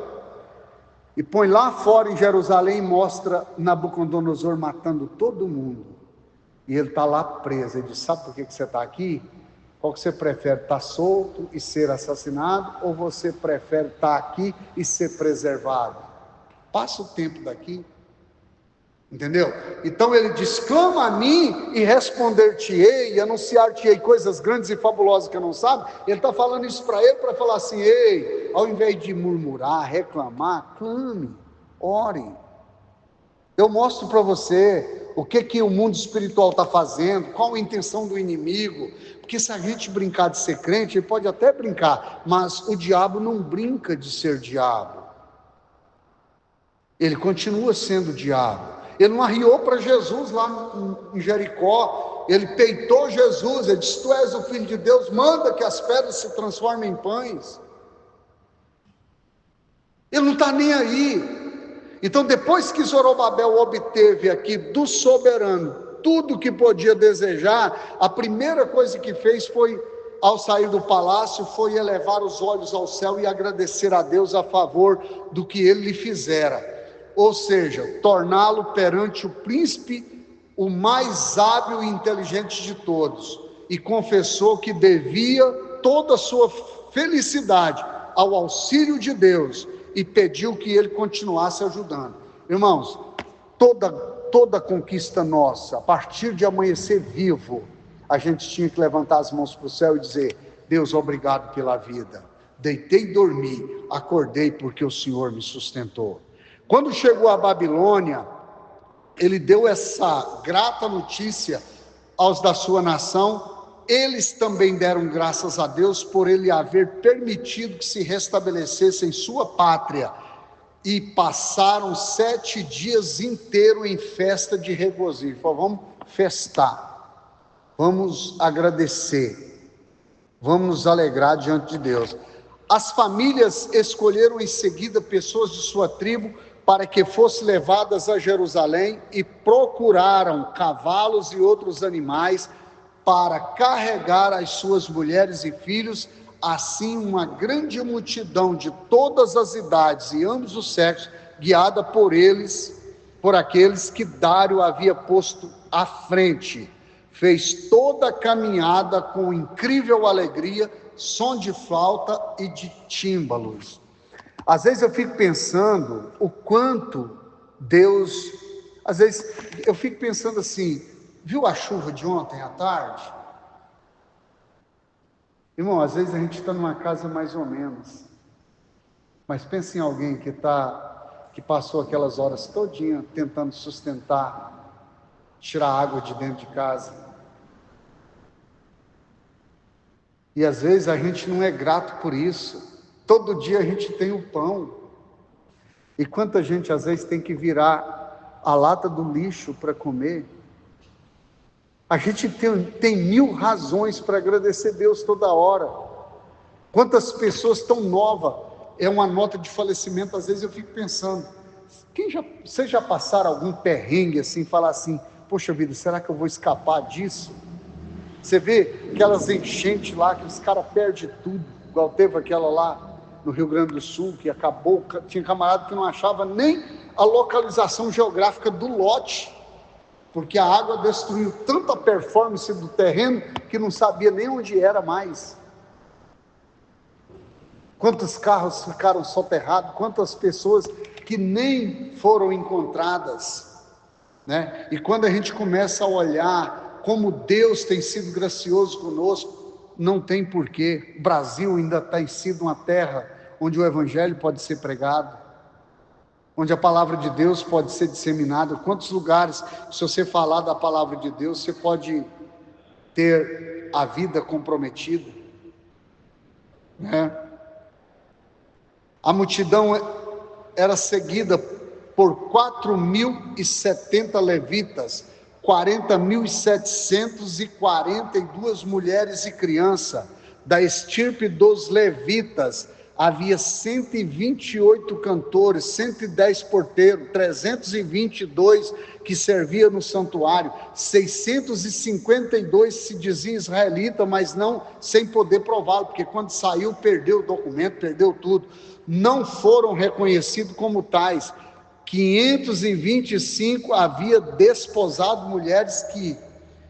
Speaker 1: e põe lá fora em Jerusalém e mostra Nabucodonosor matando todo mundo. E ele está lá preso. Ele diz: sabe por que você está aqui? Qual que você prefere, estar solto e ser assassinado, ou você prefere estar aqui e ser preservado? Passa o tempo daqui. Entendeu? Então ele diz: clama a mim e responder-te-ei, e anunciar-te-ei coisas grandes e fabulosas que eu não sabe. Ele está falando isso para ele, para falar assim: ei, ao invés de murmurar, reclamar, clame, ore. Eu mostro para você o que o mundo espiritual está fazendo, qual a intenção do inimigo. Porque se a gente brincar de ser crente, ele pode até brincar, mas o diabo não brinca de ser diabo. Ele continua sendo diabo. Ele não arriou para Jesus lá em Jericó, ele peitou Jesus, ele disse: tu és o Filho de Deus, manda que as pedras se transformem em pães. Ele não está nem aí. Então, depois que Zorobabel obteve aqui do soberano tudo que podia desejar, a primeira coisa que fez foi, ao sair do palácio, foi elevar os olhos ao céu e agradecer a Deus a favor do que ele lhe fizera. Ou seja, torná-lo perante o príncipe o mais hábil e inteligente de todos, e confessou que devia toda a sua felicidade ao auxílio de Deus, e pediu que ele continuasse ajudando. Irmãos, toda conquista nossa, a partir de amanhecer vivo, a gente tinha que levantar as mãos para o céu e dizer: Deus, obrigado pela vida. Deitei e dormi, acordei porque o Senhor me sustentou. Quando chegou a Babilônia, ele deu essa grata notícia aos da sua nação. Eles também deram graças a Deus por ele haver permitido que se restabelecesse em sua pátria, e passaram 7 dias inteiros em festa de regozijo. Vamos festar, vamos agradecer, vamos nos alegrar diante de Deus. As famílias escolheram em seguida pessoas de sua tribo para que fossem levadas a Jerusalém, e procuraram cavalos e outros animais para carregar as suas mulheres e filhos. Assim, uma grande multidão de todas as idades e ambos os sexos, guiada por aqueles que Dário havia posto à frente, fez toda a caminhada com incrível alegria, som de flauta e de tímbalos. Às vezes eu fico pensando o quanto Deus, às vezes eu fico pensando assim: viu a chuva de ontem à tarde? Irmão, às vezes a gente está numa casa mais ou menos, mas pensa em alguém que passou aquelas horas todinha tentando sustentar, tirar água de dentro de casa. E às vezes a gente não é grato por isso. Todo dia a gente tem o pão. E quanta gente às vezes tem que virar a lata do lixo para comer. A gente tem 1000 razões para agradecer Deus toda hora. Quantas pessoas tão novas, é uma nota de falecimento, às vezes eu fico pensando, vocês já passaram algum perrengue assim, falar assim: poxa vida, será que eu vou escapar disso? Você vê aquelas enchentes lá, que os caras perdem tudo, igual teve aquela lá no Rio Grande do Sul, que acabou, tinha camarada que não achava nem a localização geográfica do lote, porque a água destruiu tanta performance do terreno, que não sabia nem onde era mais. Quantos carros ficaram soterrados, quantas pessoas que nem foram encontradas, né? E quando a gente começa a olhar como Deus tem sido gracioso conosco, não tem porquê. O Brasil ainda tem sido uma terra onde o evangelho pode ser pregado, onde a palavra de Deus pode ser disseminada. Quantos lugares, se você falar da palavra de Deus, você pode ter a vida comprometida, né? A multidão era seguida por 4.070 levitas, 40.742 mulheres e crianças. Da estirpe dos levitas havia 128 cantores, 110 porteiros, 322 que serviam no santuário, 652 se dizia israelita, mas não sem poder prová-lo, porque quando saiu perdeu o documento, perdeu tudo. Não foram reconhecidos como tais. 525 havia desposado mulheres que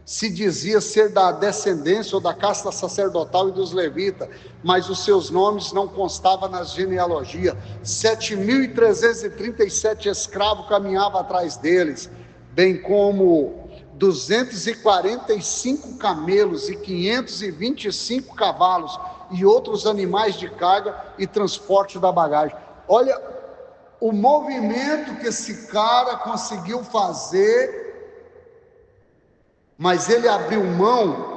Speaker 1: se dizia ser da descendência ou da casta sacerdotal e dos levitas, mas os seus nomes não constavam nas genealogias. 7.337 escravos caminhavam atrás deles, bem como 245 camelos e 525 cavalos e outros animais de carga e transporte da bagagem. Olha o movimento que esse cara conseguiu fazer, mas ele abriu mão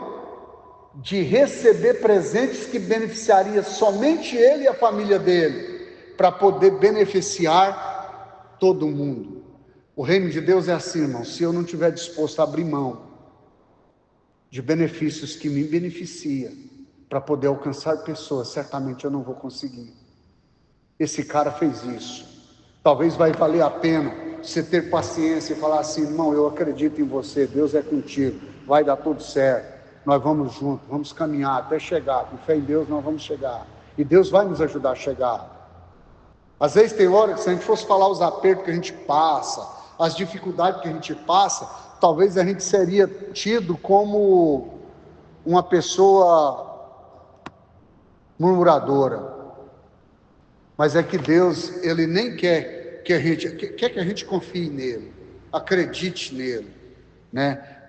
Speaker 1: de receber presentes que beneficiaria somente ele e a família dele, para poder beneficiar todo mundo. O reino de Deus é assim, irmão. Se eu não estiver disposto a abrir mão de benefícios que me beneficia para poder alcançar pessoas, certamente eu não vou conseguir. Esse cara fez isso. Talvez vai valer a pena você ter paciência e falar assim: irmão, eu acredito em você, Deus é contigo, vai dar tudo certo, nós vamos juntos, vamos caminhar até chegar, com fé em Deus nós vamos chegar, e Deus vai nos ajudar a chegar. Às vezes tem hora que, se a gente fosse falar os apertos que a gente passa, as dificuldades que a gente passa, talvez a gente seria tido como uma pessoa murmuradora. Mas é que Deus, Ele nem quer que a gente confie nele, acredite nele, né?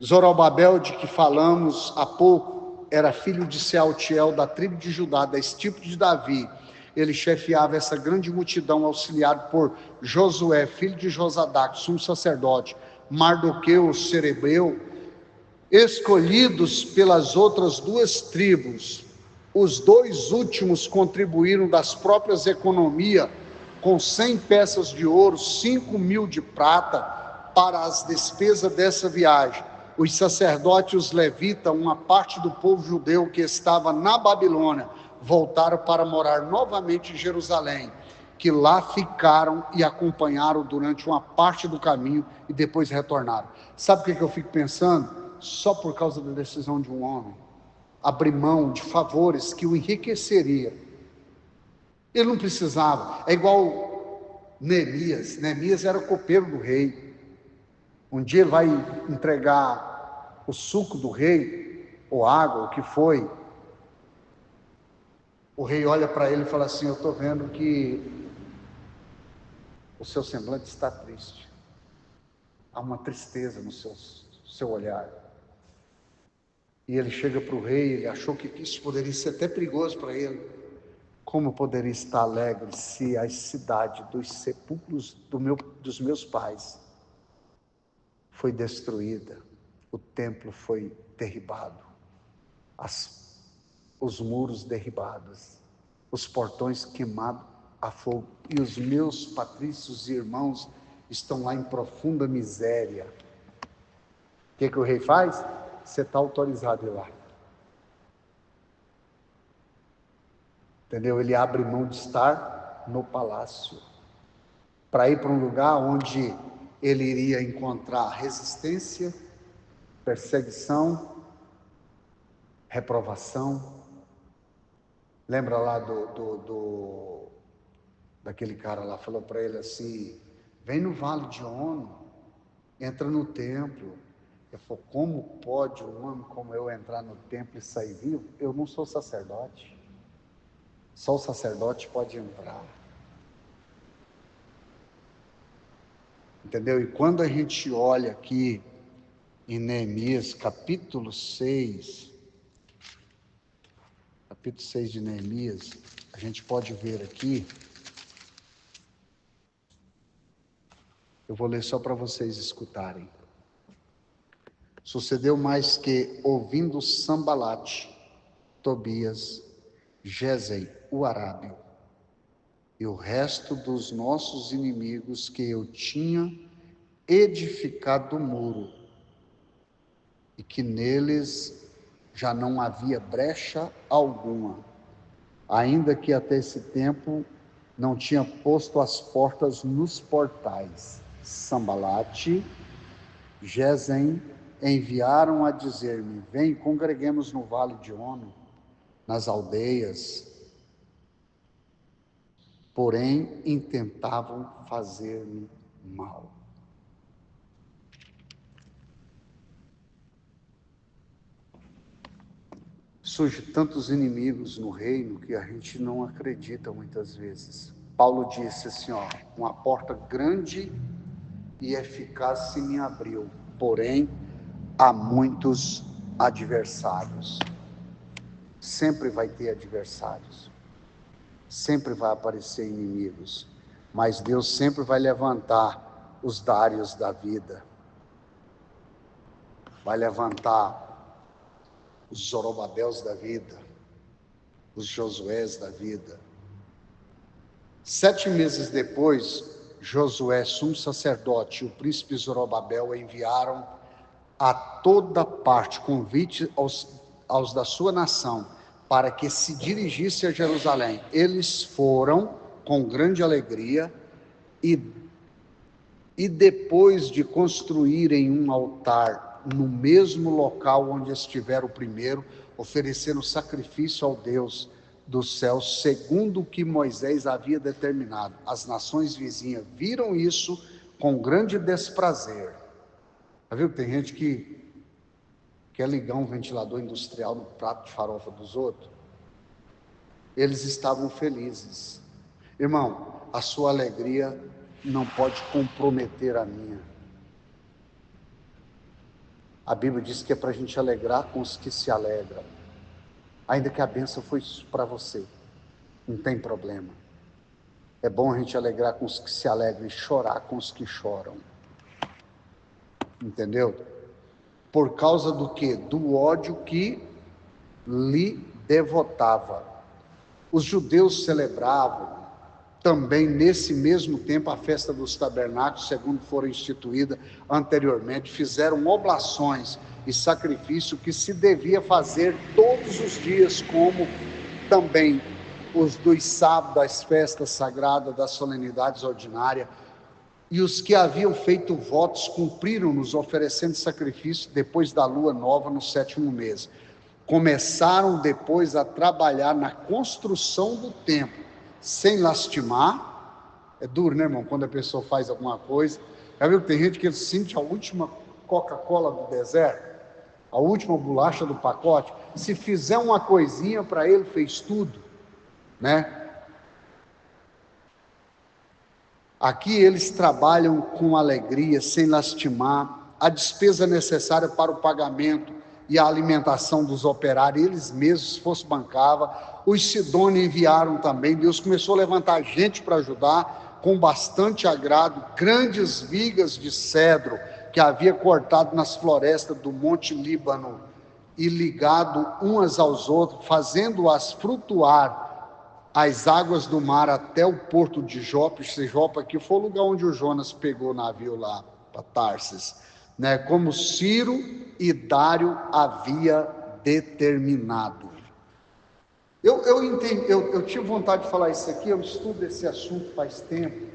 Speaker 1: Zorobabel, de que falamos há pouco, era filho de Sealtiel, da tribo de Judá, da estirpe de Davi. Ele chefiava essa grande multidão, auxiliado por Josué, filho de Josadac, sumo sacerdote, Mardoqueu, cerebeu, escolhidos pelas outras duas tribos. Os dois últimos contribuíram das próprias economias com 100 peças de ouro, 5.000 de prata para as despesas dessa viagem. Os sacerdotes e os levitas, uma parte do povo judeu que estava na Babilônia, voltaram para morar novamente em Jerusalém, que lá ficaram e acompanharam durante uma parte do caminho e depois retornaram. Sabe o que eu fico pensando? Só por causa da decisão de um homem abrir mão de favores que o enriqueceria. Ele não precisava. É igual Neemias. Neemias era copeiro do rei. Um dia ele vai entregar o suco do rei, ou água, o que foi. O rei olha para ele e fala assim: eu estou vendo que o seu semblante está triste. Há uma tristeza no seu olhar. E ele chega para o rei, ele achou que isso poderia ser até perigoso para ele. Como poderia estar alegre se a cidade dos sepulcros dos meus pais foi destruída, o templo foi derribado, os muros derribados, os portões queimados a fogo, e os meus patrícios e irmãos estão lá em profunda miséria. O que o rei faz? Você está autorizado a ir lá. Entendeu? Ele abre mão de estar no palácio para ir para um lugar onde ele iria encontrar resistência, perseguição, reprovação. Lembra lá daquele cara lá, falou para ele assim: vem no vale de Ono, entra no templo. Ele falou: como pode um homem como eu entrar no templo e sair vivo? Eu não sou sacerdote, só o sacerdote pode entrar. Entendeu? E quando a gente olha aqui em Neemias, capítulo 6 de Neemias, a gente pode ver aqui, eu vou ler só para vocês escutarem. Sucedeu mais que, ouvindo Sambalate, Tobias, Gesem, o arábio, e o resto dos nossos inimigos, que eu tinha edificado o muro, e que neles já não havia brecha alguma, ainda que até esse tempo não tinha posto as portas nos portais. Sambalate, Gesem enviaram a dizer-me: vem, congreguemos no vale de Ono, nas aldeias. Porém, intentavam fazer-me mal. Surgem tantos inimigos no reino que a gente não acredita muitas vezes. Paulo disse assim, uma porta grande e eficaz se me abriu, porém há muitos adversários. Sempre vai ter adversários, sempre vai aparecer inimigos, mas Deus sempre vai levantar os Dários da vida, vai levantar os Zorobabéis da vida, os Josués da vida. 7 meses depois, Josué, sumo sacerdote, e o príncipe Zorobabel enviaram a toda parte convite aos da sua nação, para que se dirigisse a Jerusalém. Eles foram com grande alegria e depois de construírem um altar no mesmo local onde estiver o primeiro, ofereceram sacrifício ao Deus dos céus, segundo o que Moisés havia determinado. As nações vizinhas viram isso com grande desprazer. Já viu que tem gente que quer ligar um ventilador industrial no prato de farofa dos outros? Eles estavam felizes. Irmão, a sua alegria não pode comprometer a minha. A Bíblia diz que é para a gente alegrar com os que se alegram. Ainda que a bênção foi para você, não tem problema. É bom a gente alegrar com os que se alegram e chorar com os que choram. Entendeu? Por causa do quê? Do ódio que lhe devotava. Os judeus celebravam também nesse mesmo tempo a festa dos tabernáculos, segundo foram instituída anteriormente. Fizeram oblações e sacrifício que se devia fazer todos os dias, como também os dos sábados, das festas sagradas, das solenidades ordinárias. E os que haviam feito votos cumpriram-nos, oferecendo sacrifício depois da lua nova no 7º mês. Começaram depois a trabalhar na construção do templo, sem lastimar. É duro, né, irmão, quando a pessoa faz alguma coisa. Já viu que tem gente que sente a última Coca-Cola do deserto, a última bolacha do pacote? Se fizer uma coisinha para ele, fez tudo, né? Aqui eles trabalham com alegria, sem lastimar. A despesa necessária para o pagamento e a alimentação dos operários, eles mesmos bancavam. Os sidônios enviaram também. Deus começou a levantar gente para ajudar, com bastante agrado, grandes vigas de cedro que havia cortado nas florestas do Monte Líbano e ligado umas aos outros, fazendo-as flutuar as águas do mar até o porto de Jope. Jope aqui foi o lugar onde o Jonas pegou o navio lá para Tarsis, né? Como Ciro e Dário havia determinado. Eu tive vontade de falar isso aqui. Eu estudo esse assunto faz tempo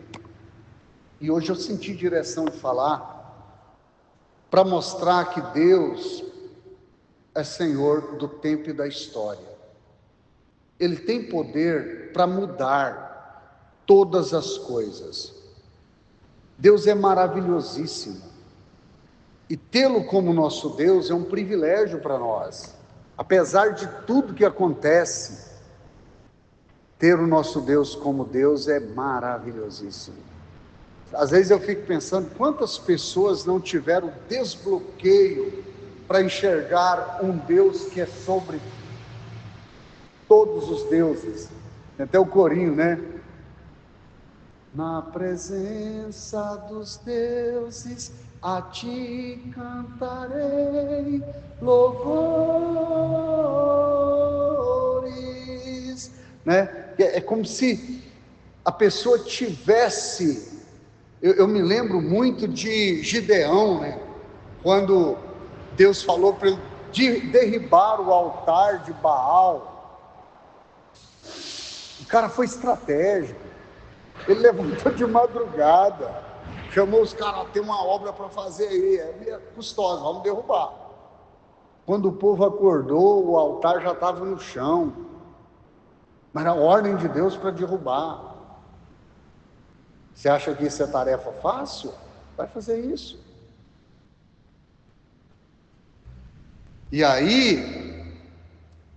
Speaker 1: E hoje eu senti direção de falar para mostrar que Deus é Senhor do tempo e da história. Ele tem poder para mudar todas as coisas. Deus é maravilhosíssimo. E tê-lo como nosso Deus é um privilégio para nós. Apesar de tudo que acontece, ter o nosso Deus como Deus é maravilhosíssimo. Às vezes eu fico pensando quantas pessoas não tiveram desbloqueio para enxergar um Deus que é sobre todos os deuses. Tem até o corinho, né? Na presença dos deuses, a ti cantarei louvores, né? É como se a pessoa tivesse... Eu me lembro muito de Gideão, né? Quando Deus falou para ele derribar o altar de Baal. O cara foi estratégico. Ele levantou de madrugada, chamou os caras: tem uma obra para fazer aí, é custosa, vamos derrubar. Quando o povo acordou, o altar já estava no chão, mas era a ordem de Deus para derrubar. Você acha que isso é tarefa fácil? Vai fazer isso. E aí,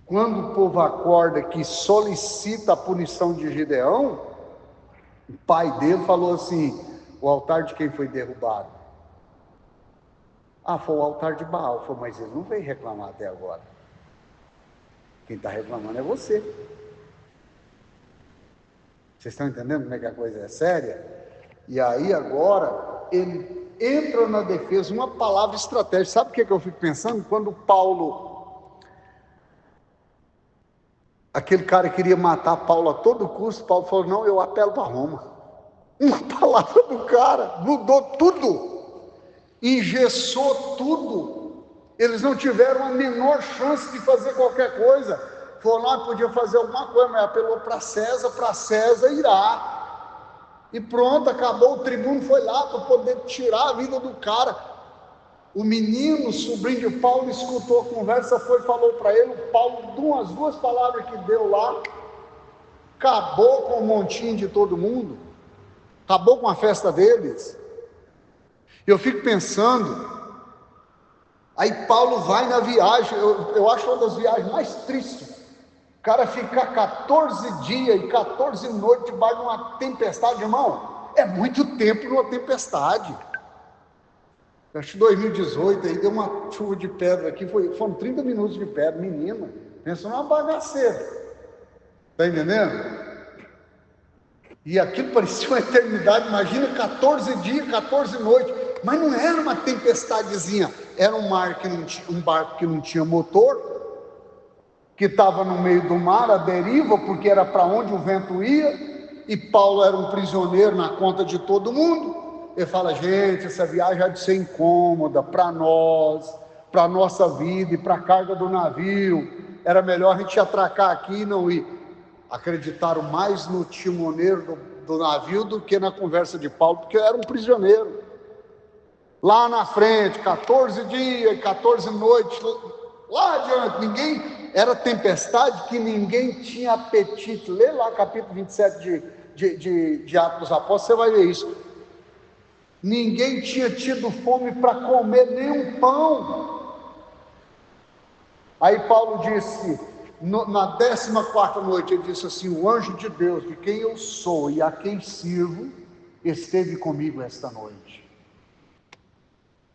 Speaker 1: quando o povo acorda que solicita a punição de Gideão, o pai dele falou assim: o altar de quem foi derrubado? Ah, foi o altar de Baal. Falou: mas ele não veio reclamar até agora. Quem está reclamando é você. Vocês estão entendendo como é que a coisa é séria? E aí agora ele entra na defesa, uma palavra estratégica. Sabe o que eu fico pensando? Quando Paulo, aquele cara queria matar Paulo a todo custo, Paulo falou: não, eu apelo para Roma. Uma palavra do cara mudou tudo, engessou tudo. Eles não tiveram a menor chance de fazer qualquer coisa. Falou: nós podíamos fazer alguma coisa, mas apelou para César irá. E pronto, acabou. O tribuno foi lá para poder tirar a vida do cara. O menino, sobrinho de Paulo, escutou a conversa, foi e falou para ele. O Paulo, as duas palavras que deu lá, acabou com o montinho de todo mundo, acabou com a festa deles. Eu fico pensando, aí Paulo vai na viagem, eu acho uma das viagens mais tristes. O cara ficar 14 dias e 14 noites debaixo de uma tempestade, irmão, é muito tempo numa tempestade. Acho que 2018 aí deu uma chuva de pedra aqui, foram 30 minutos de pedra, menina, pensa numa bagaceira, tá entendendo? E aquilo parecia uma eternidade. Imagina 14 dias, 14 noites, mas não era uma tempestadezinha, era um barco que não tinha motor, que estava no meio do mar, à deriva, porque era para onde o vento ia, e Paulo era um prisioneiro na conta de todo mundo. Ele fala: gente, essa viagem há de ser incômoda para nós, para a nossa vida e para a carga do navio, era melhor a gente atracar aqui e não ir. Acreditaram mais no timoneiro do navio do que na conversa de Paulo, porque era um prisioneiro. Lá na frente, 14 dias, 14 noites, lá adiante, era tempestade que ninguém tinha apetite. Lê lá capítulo 27 de Atos dos Apóstolos, você vai ver isso. Ninguém tinha tido fome para comer nenhum pão. Aí Paulo disse, na 14ª noite, ele disse assim: o anjo de Deus, de quem eu sou e a quem sirvo, esteve comigo esta noite.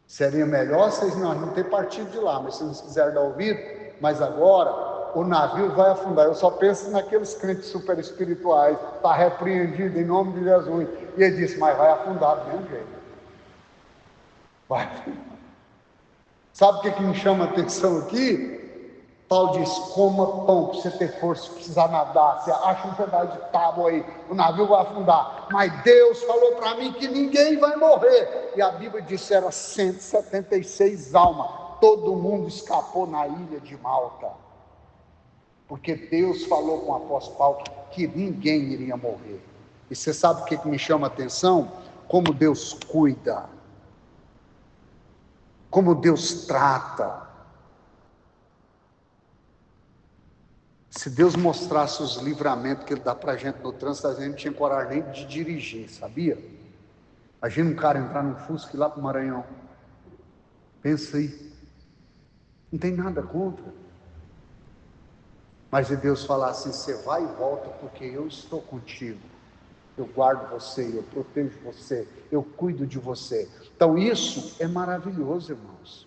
Speaker 1: Seria melhor vocês não ter partido de lá, mas se vocês quiserem dar ouvido, mas agora o navio vai afundar. Eu só penso naqueles crentes super espirituais, está repreendido em nome de Jesus. E ele disse: mas vai afundar do mesmo jeito. Vai. Sabe o que me chama a atenção aqui? Paulo diz: coma pão para você ter força, se precisar nadar. Você acha um pedaço de tábua aí, o navio vai afundar. Mas Deus falou para mim que ninguém vai morrer. E a Bíblia diz que era 176 almas. Todo mundo escapou na ilha de Malta. Porque Deus falou com o apóstolo Paulo que ninguém iria morrer. E você sabe o que me chama a atenção? como Deus cuida, como Deus trata. Se Deus mostrasse os livramentos que Ele dá para a gente no trânsito, a gente não tinha coragem nem de dirigir, sabia? Imagina um cara entrar num Fusca e ir lá para o Maranhão. Pensa aí. Não tem nada contra. Mas se Deus falar assim, você vai e volta porque eu estou contigo. Eu guardo você, eu protejo você, eu cuido de você. Então isso é maravilhoso, irmãos.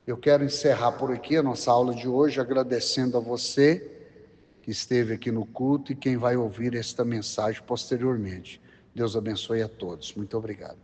Speaker 1: Eu quero encerrar por aqui a nossa aula de hoje, agradecendo a você que esteve aqui no culto e quem vai ouvir esta mensagem posteriormente. Deus abençoe a todos. Muito obrigado.